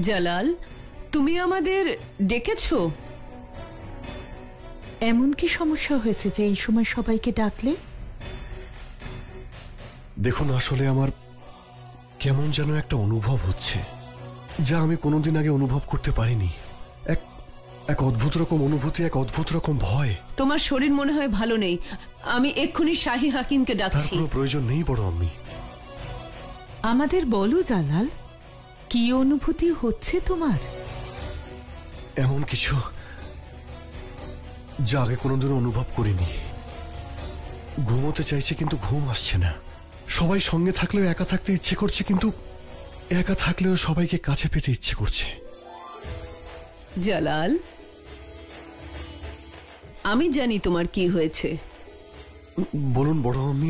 জালাল, তুমি আমাদের ডেকেছো? এমন কি সমস্যা হয়েছে যে এই সময় সবাইকে ডাকলে? দেখুন, আসলে আমার কেমন যেন একটা অনুভব হচ্ছে, যা আমি কোনোদিন আগে অনুভব করতে পারিনি। এক এক অদ্ভুত রকম অনুভূতি, এক অদ্ভুত রকম ভয়। তোমার শরীর মনে হয় ভালো নেই। আমি এক্ষুনি শাহী হাকিমকে তার ডাকছি। কোনো প্রয়োজন নেই বড় আম্মি। আমাদের বলো জালাল, কি অনুভূতি হচ্ছে তোমার? এমন কিছু যা আগে কোনোদিন অনুভব করিনি। ঘুমোতে চাইছে কিন্তু ঘুম আসছে না। সবাই সঙ্গে থাকলেও একা থাকতে ইচ্ছে করছে, কিন্তু একা থাকলেও সবাইকে কাছে পেতে ইচ্ছে করছে। জালাল, আমি জানি তোমার কি হয়েছে। বলুন বড় আম্মি,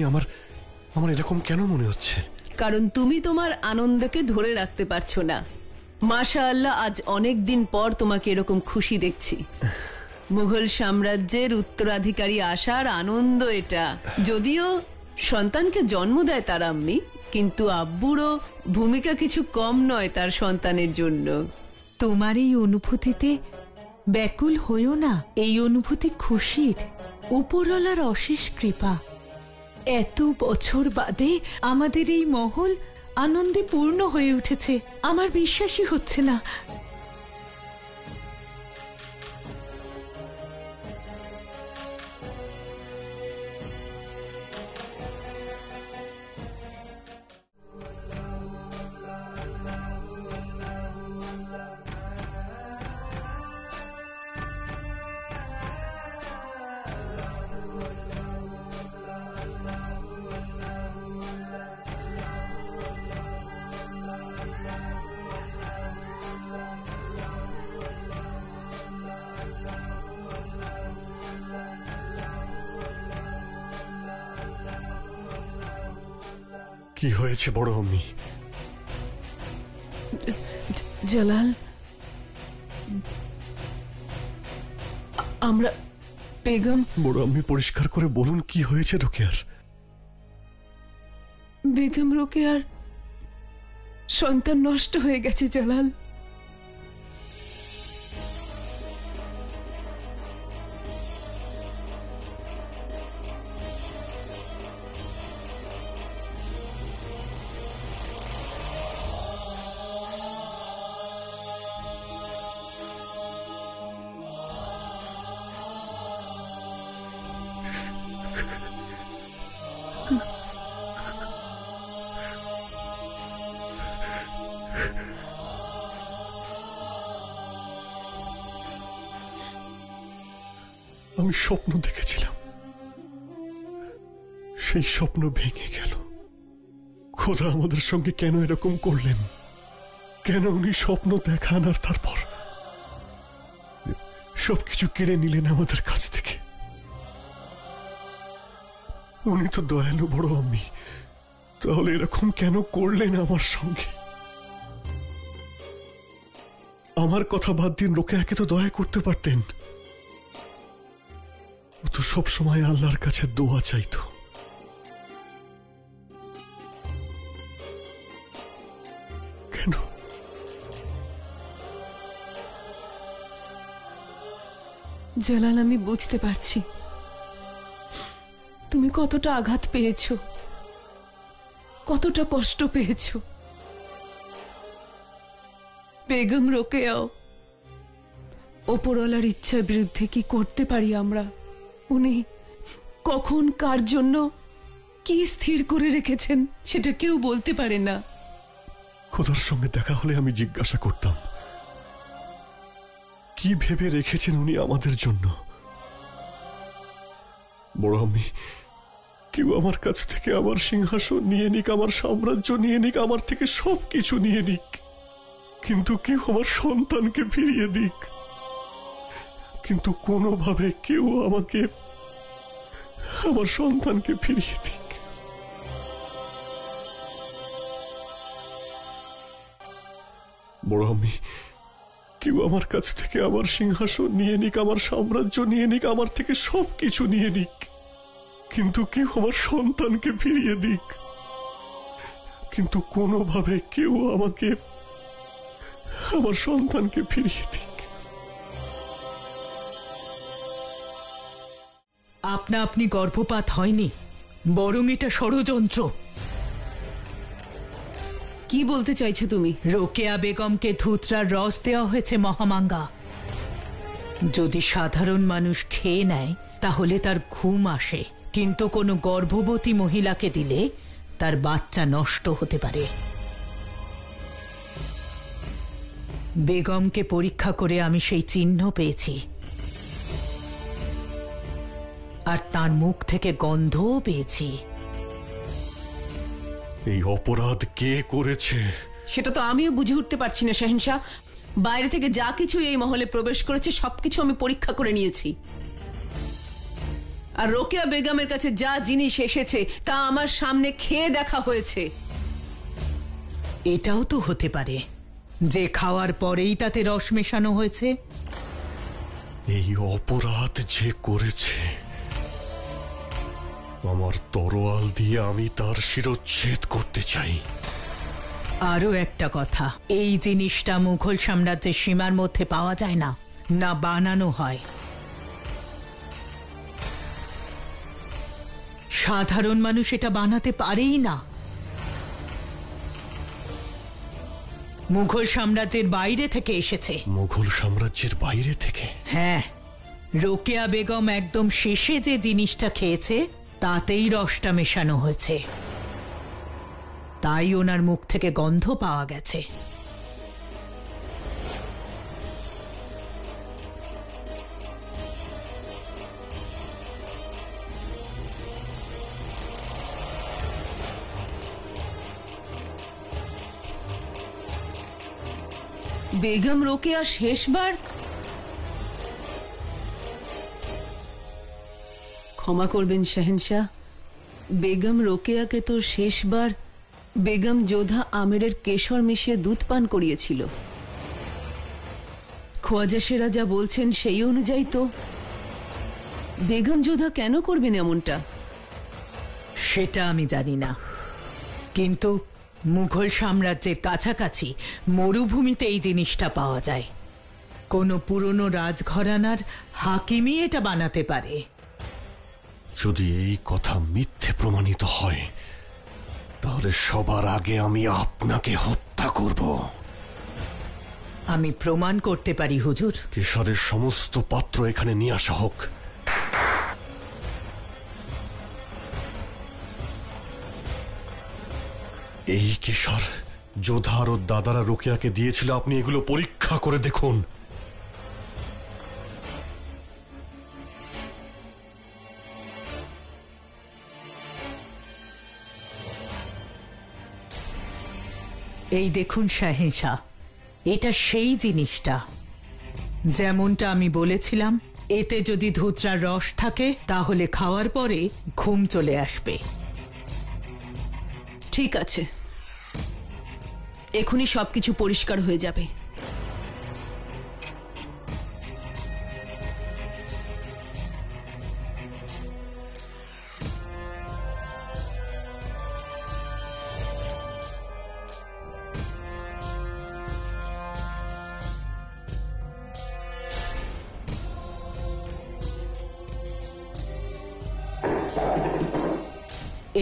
আমার এরকম কেন মনে হচ্ছে? কারণ তুমি তোমার আনন্দকে ধরে রাখতে পারছো না। মাশাআল্লাহ, আজ অনেক দিন পর তোমাকে এরকম খুশি দেখছি। মুঘল সাম্রাজ্যের উত্তরাধিকারী আসার আনন্দ এটা। যদিও সন্তানকে জন্ম দেয় তার আম্মি, কিন্তু আব্বুরও ভূমিকা কিছু কম নয় তার সন্তানের জন্য। তোমার এই অনুভূতিতে ব্যাকুল হইও না। এই অনুভূতি খুশির, উপরওয়ালার অশেষ কৃপা। এত বছর বাদে আমাদের এই মহল আনন্দে পূর্ণ হয়ে উঠেছে। আমার বিশ্বাসই হচ্ছে না। কি হয়েছে বড় আম্মি? জালাল, আমরা বেগম বড় আম্মি, পরিষ্কার করে বলুন কি হয়েছে রোকেয়ার? বেগম রোকেয়ার সন্তান নষ্ট হয়ে গেছে জালাল। আমি স্বপ্ন দেখেছিলাম, সেই স্বপ্ন ভেঙে গেল। খোদা আমাদের সঙ্গে কেন এরকম করলেন? কেন উনি স্বপ্ন দেখান আর তারপর সবকিছু কেড়ে নিলেন আমাদের কাছ থেকে? উনি তো দয়ালু বড় আম্মি, তাহলে এরকম কেন করলেন আমার সঙ্গে? আমার কথা বাদ দিন, রোকেয়াকে তো দয়া করতে পারতেন। ও তো সবসময় আল্লাহর কাছে দোয়া চাইতো। কেন? জালাল, আমি বুঝতে পারছি তুমি কতটা আঘাত পেয়েছো, কতটা কষ্ট পেয়েছো। বেগম রোকেয়াও ওপরওয়ালার ইচ্ছার বিরুদ্ধে কি করতে পারি আমরা? উনি কখন কার জন্য কি স্থির করে রেখেছেন সেটা কেউ বলতে পারে না। খোদার সঙ্গে দেখা হলে আমি জিজ্ঞাসা করতাম, কি ভেবে রেখেছেন উনি আমাদের জন্য? বড় আম্মি, কেউ আমার কাছ থেকে আমার সিংহাসন নিয়ে নিক, আমার সাম্রাজ্য নিয়ে নিক, আমার থেকে সবকিছু নিয়ে নিক, কিন্তু কেউ আমার সন্তানকে ফিরিয়ে দিক। কিন্তু কোনোভাবে কেউ আমাকে আমার সন্তানকে ফিরিয়ে দিক। বড় আম্মি, কেউ আমার কাছ থেকে আমার সিংহাসন নিয়ে নিক, আমার সাম্রাজ্য নিয়ে নিক, আমার থেকে সবকিছু নিয়ে নিক, কিন্তু কেউ আমার সন্তানকে ফিরিয়ে দিক। কিন্তু কোনোভাবে কেউ আমাকে আমার সন্তানকে ফিরিয়ে দিক। আপনা আপনি গর্ভপাত হয়নি, বরং এটা ষড়যন্ত্র। কি বলতে চাইছো তুমি? রোকেয়া বেগমকে ধুতরার রস দেওয়া হয়েছে মহামাঙ্গা। যদি সাধারণ মানুষ খেয়ে নেয় তাহলে তার ঘুম আসে, কিন্তু কোনো গর্ভবতী মহিলাকে দিলে তার বাচ্চা নষ্ট হতে পারে। বেগমকে পরীক্ষা করে আমি সেই চিহ্ন পেয়েছি, আর তার মুখ থেকে গন্ধও পেয়েছি। এই অপরাধ কে করেছে সেটা তো আমিও বুঝে উঠতে পারছি না শাহিনশাহ। বাইরে থেকে যা কিছু এই মহলে প্রবেশ করেছে সবকিছু আমি পরীক্ষা করে নিয়েছি, আর রোকেয়া বেগমের কাছে যা জিনিস এসেছে তা আমার সামনে খেয়ে দেখা হয়েছে। এটাও তো হতে পারে যে খাওয়ার পরেই তাতে রস মেশানো হয়েছে। এই অপরাধ যে করেছে, আমার তরোয়াল দিয়ে আমি তার শিরচ্ছেদ করতে চাই। আরও একটা কথা, এই জিনিসটা মুঘল সাম্রাজ্যের সীমার মধ্যে পাওয়া যায় না, না বানানো হয়। সাধারণ মানুষ এটা বানাতে পারেই না। মুঘল সাম্রাজ্যের বাইরে থেকে এসেছে। মুঘল সাম্রাজ্যের বাইরে থেকে? হ্যাঁ, রোকেয়া বেগম একদম শেষে যে জিনিসটা খেয়েছে তাতেই রসটা মেশানো হয়েছে, তাই ওনার মুখ থেকে গন্ধ পাওয়া গেছে। বেগম রোকেয়া শেষবার, ক্ষমা করবেন শাহেনশাহ, বেগম রোকেয়াকে তো শেষবার বেগম যোধা আমেরের কেশর মিশিয়ে দুধ পান করিয়েছিল। খোয়াজা সেরা যা বলছেন সেই অনুযায়ী তো বেগম যোধা কেন করবেন এমনটা? সেটা আমি জানি না, কিন্তু মুঘল সাম্রাজ্যের কাছাকাছি মরুভূমিতে এই জিনিসটা পাওয়া যায়। কোনো পুরনো রাজঘরানার হাকিমই এটা বানাতে পারে। যদি এই কথা মিথ্যে প্রমাণিত হয় তাহলে সবার আগে আমি আপনাকে হত্যা করব। আমি প্রমাণ করতে পারি হুজুর। কেশরের সমস্ত পাত্র এখানে নিয়ে আসা হোক। এই কেশর যোধার ও দাদারা রোকেয়াকে দিয়েছিল, আপনি এগুলো পরীক্ষা করে দেখুন। এই দেখুন শাহেনশাহ, এটা সেই জিনিসটা যেমনটা আমি বলেছিলাম। এতে যদি ধুতরার রস থাকে তাহলে খাওয়ার পরে ঘুম চলে আসবে। ঠিক আছে, এখনই সবকিছু পরিষ্কার হয়ে যাবে।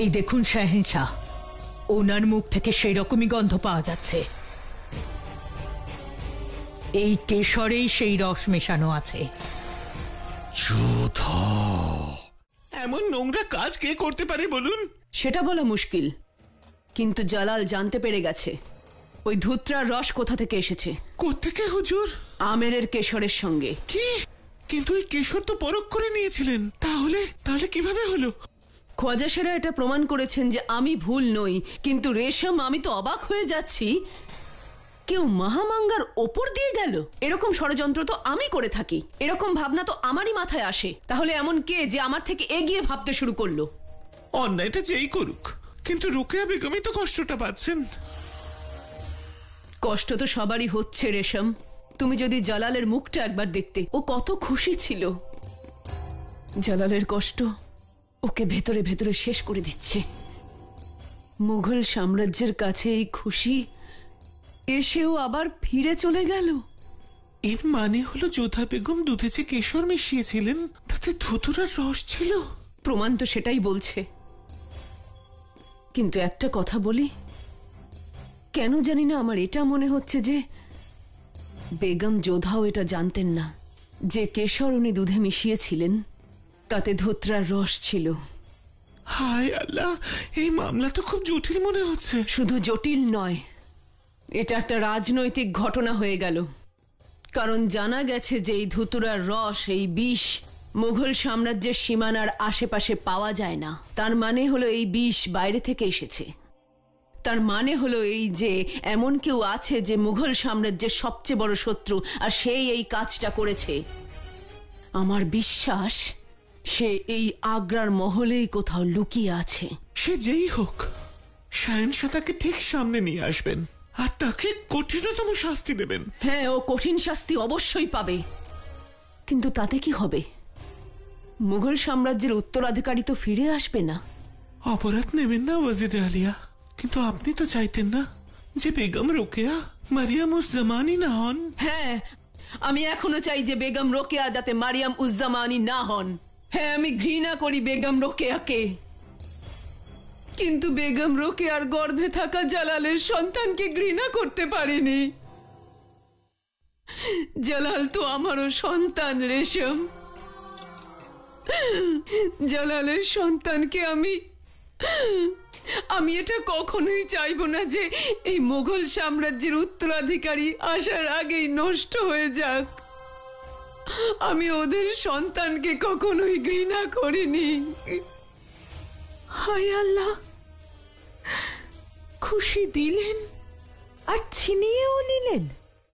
এই দেখুন শাহেনশাহ, ওনার মুখ থেকে সেই রকমই গন্ধ পাওয়া যাচ্ছে। এই কেশরেই সেই রস মেশানো আছে। যোধা, এমন নোংরা কাজ কে করতে পারে বলুন? সেটা বলা মুশকিল, কিন্তু জালাল জানতে পেরে গেছে ওই ধুতরার রস কোথা থেকে এসেছে। কোত্থেকে হুজুর? আমেরের কেশরের সঙ্গে। কি? কিন্তু এই কেশর তো পরখ করে নিয়েছিলেন, তাহলে তাহলে কিভাবে হলো? খোয়াজা সেরা এটা প্রমাণ করেছেন যে আমি ভুল নই, কিন্তু রেশম, আমি তো অবাক হয়ে যাচ্ছি, কেউ মহামাঙ্গার ওপর দিয়ে গেল। এরকম ষড়যন্ত্র তো আমি করে থাকি, এরকম ভাবনা তো আমারই মাথায় আসে। তাহলে এমন কে যে আমার থেকে এগিয়ে ভাবতে শুরু করলো? অন্যায়টা যেই করুক, কিন্তু রোকেয়া বেগমই তো কষ্টটা পাচ্ছেন। কষ্ট তো সবারই হচ্ছে রেশম। তুমি যদি জালালের মুখটা একবার দেখতে, ও কত খুশি ছিল। জালালের কষ্ট ওকে ভেতরে ভেতরে শেষ করে দিচ্ছে। মুঘল সাম্রাজ্যের কাছে এই খুশি এসেও আবার ফিরে চলে গেল। এর মানে হলো যোধা বেগম দুধে যে কেশর মিশিয়েছিলেন তাতে ধুতুরার রস ছিল। প্রমাণ তো সেটাই বলছে। কিন্তু একটা কথা বলি, কেন জানি না আমার এটা মনে হচ্ছে যে বেগম যোধাও এটা জানতেন না যে কেশর উনি দুধে মিশিয়েছিলেন তাতে ধুতরার রস ছিল। হায় আল্লাহ, এই মামলা তো খুব জটিল মনে হচ্ছে। শুধু জটিল নয়, এটা একটা রাজনৈতিক ঘটনা হয়ে গেল। কারণ জানা গেছে যে এই ধুতুরার রস, এই বিষ মুঘল সাম্রাজ্যের সীমানার আশেপাশে পাওয়া যায় না। তার মানে হলো এই বিষ বাইরে থেকে এসেছে। তার মানে হলো এই যে এমন কেউ আছে যে মুঘল সাম্রাজ্যের সবচেয়ে বড় শত্রু, আর সেই এই কাজটা করেছে। আমার বিশ্বাস সে এই আগ্রার মহলেই কোথাও লুকিয়ে আছে। সে যেই হোক, শাহেনশাহ তাকে ঠিক সামনে নিয়ে আসবেন আর তাকে কঠিনতম শাস্তি দেবেন। হ্যাঁ, ও কঠিন শাস্তি অবশ্যই পাবে। কিন্তু তাতে কি হবে? মুঘল সাম্রাজ্যের উত্তরাধিকারী তো ফিরে আসবে না। অপরাধ নেবেন না ওয়াজির আলিয়া, কিন্তু আপনি তো চাইতেন না যে বেগম রোকেয়া মারিয়াম উজ জামানি না হন। হ্যাঁ, আমি এখনো চাই যে বেগম রোকেয়া যাতে মারিয়াম উজ জামানি না হন। হ্যাঁ, আমি ঘৃণা করি বেগম রোকেয়াকে, কিন্তু বেগম রোকেয়ার গর্ভে থাকা জালালের সন্তানকে ঘৃণা করতে পারিনি। জালাল তো আমারও সন্তান রেশম। জালালের সন্তানকে আমি এটা কখনোই চাইবো না যে এই মুঘল সাম্রাজ্যের উত্তরাধিকারী আসার আগেই নষ্ট হয়ে যাক। আমি ওদের সন্তানকে কখনোই ঘৃণা করিনি। হায় আল্লাহ, খুশি দিলেন আর ছিনিয়েও নিলেন।